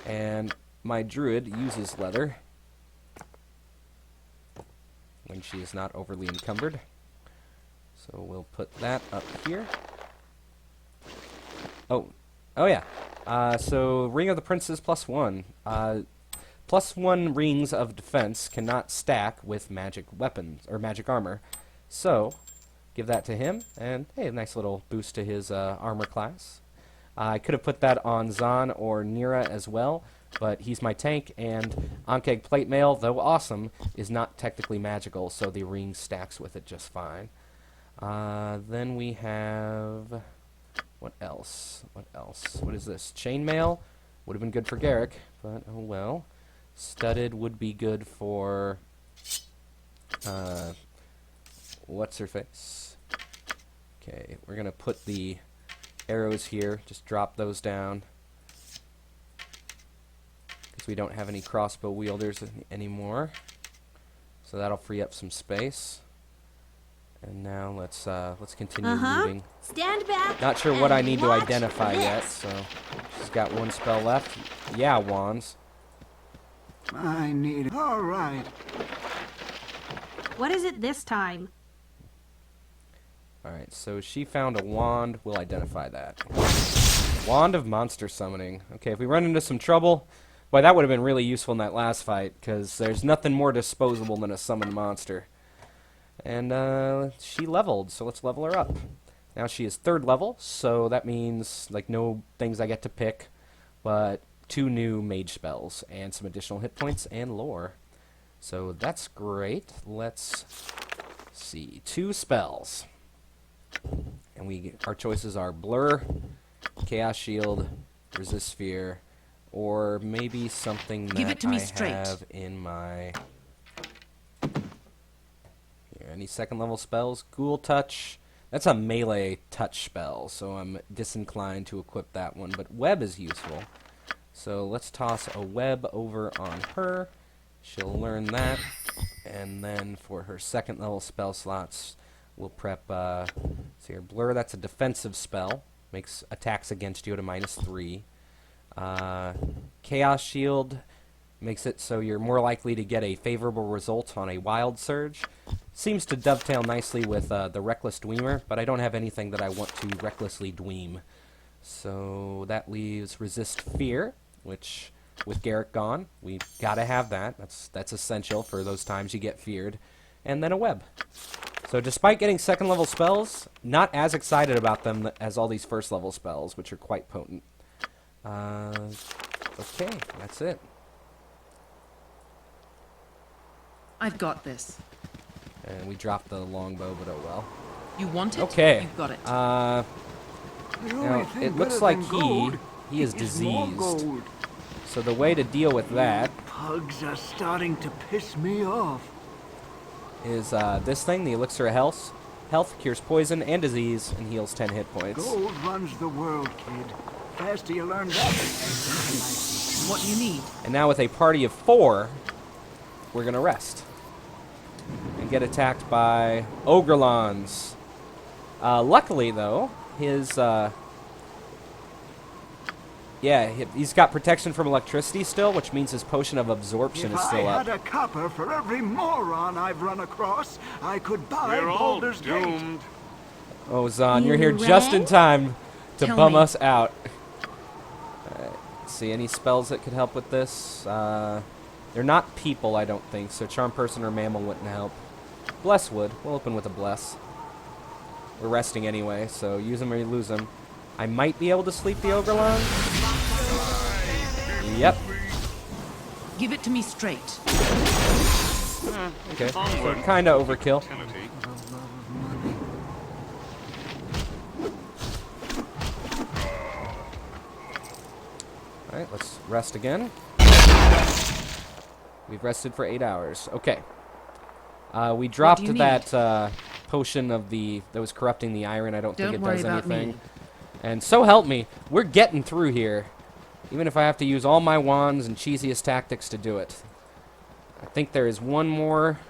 S1: and my druid uses leather when she is not overly encumbered. So we'll put that up here. Oh yeah. So Ring of the Princes +1. +1 rings of defense cannot stack with magic weapons or magic armor. So give that to him, and hey, a nice little boost to his armor class. I could have put that on Zahn or Nira as well, but he's my tank, and Ankeg Plate Mail, though awesome, is not technically magical, so the ring stacks with it just fine. Then we have... What else? What is this? Chainmail? Would have been good for Garrick, but oh well. Studded would be good for... what's her face? Okay, we're going to put the arrows here. Just drop those down. Because we don't have any crossbow wielders anymore. So that'll free up some space. And now let's continue moving.
S10: Stand back.
S1: Not sure what I need to
S10: watch
S1: identify
S10: this.
S1: yet, so she's got one spell left. Yeah, wands.
S2: I need... All right.
S7: What is it this time?
S1: Alright, so she found a wand. We'll identify that. Wand of monster summoning. Okay, if we run into some trouble... Boy, that would have been really useful in that last fight, because there's nothing more disposable than a summoned monster. And she leveled, so let's level her up. Now she is 3rd level, so that means like no things I get to pick, but 2 new mage spells and some additional hit points and lore. So that's great. Let's see, 2 spells. And our choices are Blur, Chaos Shield, Resist Fear, or maybe something that
S4: Give it to me
S1: I
S4: straight.
S1: have in my... Any 2nd level spells? Ghoul Touch. That's a melee touch spell, so I'm disinclined to equip that one. But Web is useful. So let's toss a Web over on her. She'll learn that. And then for her 2nd level spell slots, we'll prep, see here, Blur, that's a defensive spell. Makes attacks against you at a -3. Chaos Shield makes it so you're more likely to get a favorable result on a Wild Surge. Seems to dovetail nicely with the Reckless Dweemer, but I don't have anything that I want to recklessly dweem. So that leaves Resist Fear, which with Garrett gone, we gotta have that. That's essential for those times you get feared. And then a Web. So despite getting 2nd level spells, not as excited about them as all these 1st level spells, which are quite potent. Okay, that's it.
S4: I've got this.
S1: And we dropped the longbow, but oh well.
S4: You want it?
S1: Okay.
S4: You've got it.
S1: Now, it looks like he is
S2: more
S1: diseased.
S2: gold.
S1: So the way to deal with that
S2: Pugs are starting to piss me off.
S1: is this thing, the Elixir of Health. Health cures poison and disease and heals 10 hit points.
S2: Gold runs the world, kid. Faster you learn that.
S4: What you need.
S1: And now with a party of 4, we're going to rest. And get attacked by Ogrelons. Luckily, though, his... he's got protection from electricity still, which means his potion of absorption is still
S2: If I
S1: up.
S2: had a copper for every moron I've run across, I could buy
S6: We're all
S2: Baldur's Gate.
S6: doomed.
S1: Oh, Zahn, you're
S10: You
S1: here just in
S10: rang?
S1: time to
S4: Tell
S1: bum
S4: me.
S1: us out. See, any spells that could help with this? They're not people, I don't think, so Charm Person or Mammal wouldn't help. Bless would. We'll open with a Bless. We're resting anyway, so use them or you lose them. I might be able to sleep the Ogrelon. Yep.
S4: Give it to me straight.
S1: Okay, so
S6: Onward.
S1: kinda overkill.
S6: Futility.
S1: Alright, let's rest again. We've rested for 8 hours. Okay. We dropped
S4: you
S1: that potion of that was corrupting the iron. I don't think
S4: Don't
S1: it
S4: worry
S1: does
S4: about
S1: anything.
S4: me.
S1: And so help me, we're getting through here. Even if I have to use all my wands and cheesiest tactics to do it. I think there is one more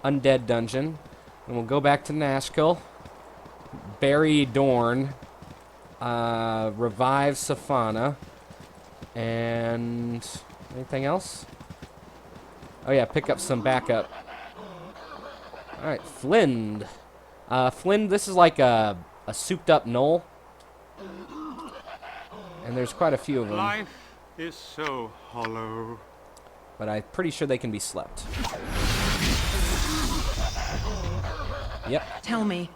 S1: undead dungeon. And we'll go back to Nashkel. Bury Dorn. Revive Safana. And anything else? Oh yeah, pick up some backup. Alright, Flind. Flind, this is like a souped up knoll. And there's quite a few of them.
S6: Life is so hollow.
S1: But I'm pretty sure they can be slept. Yep.
S4: Tell me.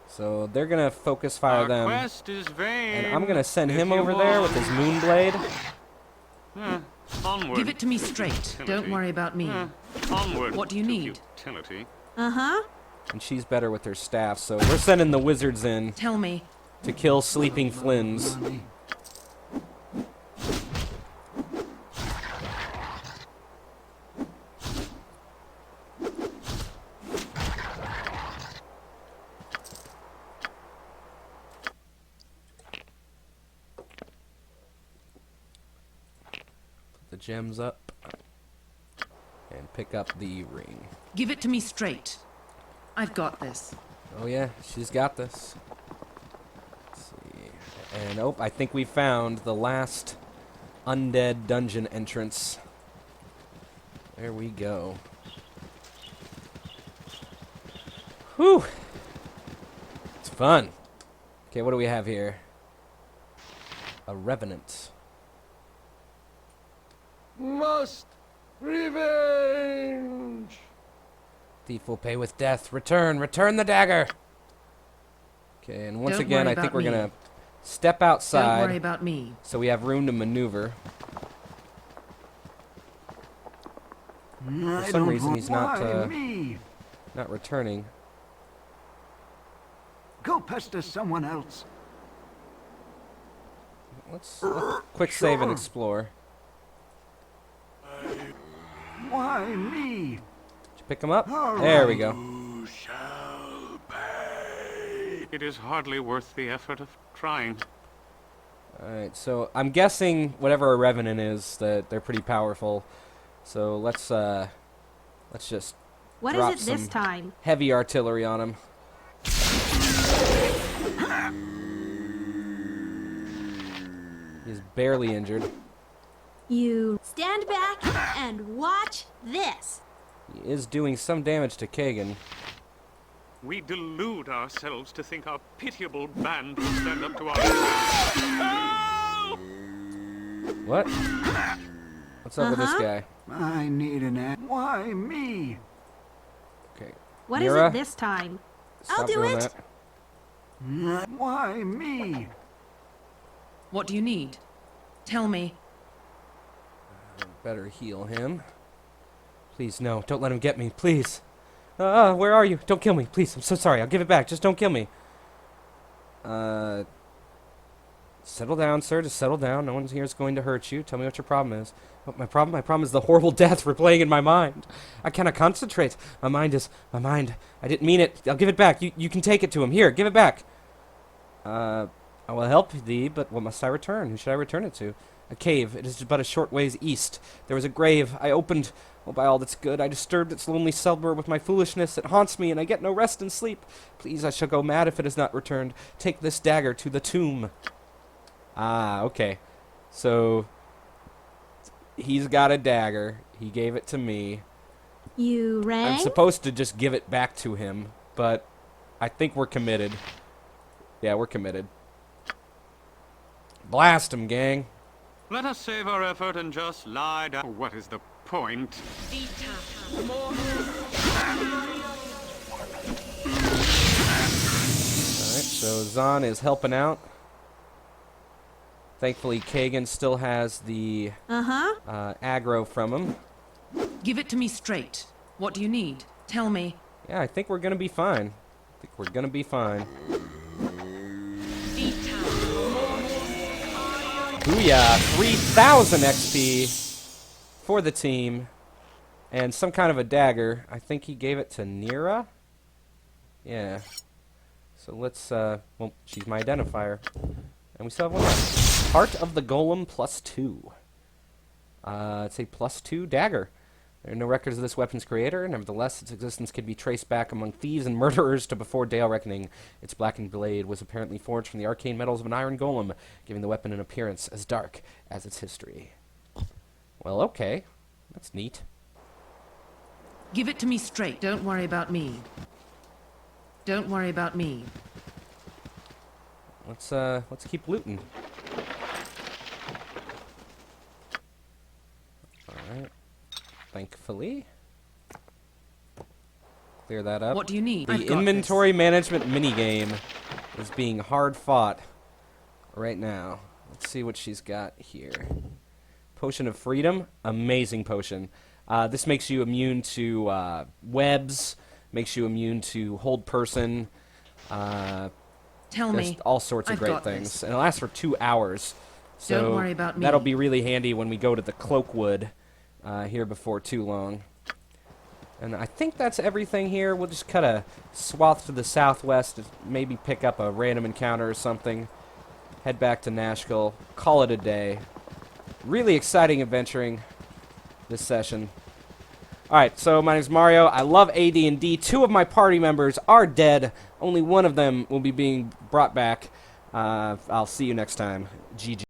S1: So they're gonna focus fire
S6: Our
S1: them.
S6: quest is vain.
S1: And I'm gonna send
S6: if
S1: him
S6: you
S1: over there with his
S6: want.
S1: Moonblade.
S6: Onward.
S4: Give it to me straight. Don't worry about me.
S6: Onward.
S4: What do you
S6: to
S4: need?
S6: Futility.
S10: Uh-huh.
S1: And she's better with her staff, so we're sending the wizards in
S4: Tell me.
S1: to kill sleeping Flins. gems up and pick up the ring.
S4: Give it to me straight. I've got this.
S1: Oh yeah, she's got this. Let's see. And oh, I think we found the last undead dungeon entrance. There we go. Whew! It's fun. Okay, what do we have here? A revenant.
S2: Must revenge.
S1: Thief will pay with death. Return the dagger. Okay, and once
S4: Don't
S1: again,
S4: worry
S1: I think
S4: about
S1: we're
S4: me.
S1: gonna step outside.
S4: Don't worry about me.
S1: So we have room to maneuver. For some reason, he's not not returning.
S2: Go pester someone else.
S1: Let's quick save and
S2: Sure.
S1: explore.
S2: Why me?
S1: Did you pick him up?
S2: All
S1: There we
S2: right.
S1: go.
S6: It is hardly worth the effort of trying.
S1: Alright, so I'm guessing whatever a revenant is, that they're pretty powerful. So let's just
S7: What
S1: drop
S7: is it this
S1: some
S7: time?
S1: heavy artillery on him. He's barely injured.
S10: You stand back and watch this.
S1: He is doing some damage to Kagan.
S6: We delude ourselves to think our pitiable band will stand up to our...
S1: What? What's up with this guy?
S2: I need an ad. Why me?
S1: Okay.
S7: What is
S1: Mira,
S7: it this time?
S1: stop
S10: I'll do
S1: doing
S10: it.
S1: that.
S2: Why me?
S4: What do you need? Tell me.
S1: Better heal him. Please, no. Don't let him get me. Please. Where are you? Don't kill me. Please. I'm so sorry. I'll give it back. Just don't kill me. Settle down, sir. Just settle down. No one here is going to hurt you. Tell me what your problem is. What my problem? My problem is the horrible death replaying in my mind. I cannot concentrate. My mind. I didn't mean it. I'll give it back. You can take it to him. Here, give it back. I will help thee, but what must I return? Who should I return it to? A cave. It is but a short ways east. There was a grave. I opened. Oh, by all that's good, I disturbed its lonely slumber with my foolishness. It haunts me, and I get no rest and sleep. Please, I shall go mad if it is not returned. Take this dagger to the tomb. Ah, okay. So, he's got a dagger. He gave it to me.
S10: You rang?
S1: I'm supposed to just give it back to him, but I think we're committed. Yeah, we're committed. Blast him, gang.
S6: Let us save our effort and just lie down. What is the point?
S1: Alright, so Zahn is helping out. Thankfully, Kagan still has the aggro from him.
S4: Give it to me straight. What do you need? Tell me.
S1: Yeah, I think we're gonna be fine. Booyah! 3,000 XP for the team. And some kind of a dagger. I think he gave it to Nira? Yeah. So let's, well, she's my identifier. And we still have one left. Heart of the Golem +2. It's a +2 dagger. There are no records of this weapon's creator. Nevertheless, its existence can be traced back among thieves and murderers to before Dale Reckoning. Its blackened blade was apparently forged from the arcane metals of an iron golem, giving the weapon an appearance as dark as its history. Well, okay. That's neat.
S4: Give it to me straight. Don't worry about me. Don't worry about me.
S1: Let's keep looting. Alright. Thankfully. Clear that up.
S4: What do you need?
S1: The
S4: I've got
S1: inventory management minigame is being hard fought right now. Let's see what she's got here. Potion of Freedom. Amazing potion. This makes you immune to webs, makes you immune to hold person,
S4: Tell me.
S1: just all sorts of
S4: I've
S1: great
S4: got
S1: things.
S4: this.
S1: And it lasts for 2 hours. So
S4: Don't worry about me.
S1: that'll be really handy when we go to the Cloakwood here before too long. And I think that's everything here. We'll just cut a swath to the southwest, maybe pick up a random encounter or something, head back to Nashville, call it a day. Really exciting adventuring. this session. Alright, so my name's Mario. I love AD&D. 2 of my party members are dead. Only one of them will be being brought back. I'll see you next time. GG.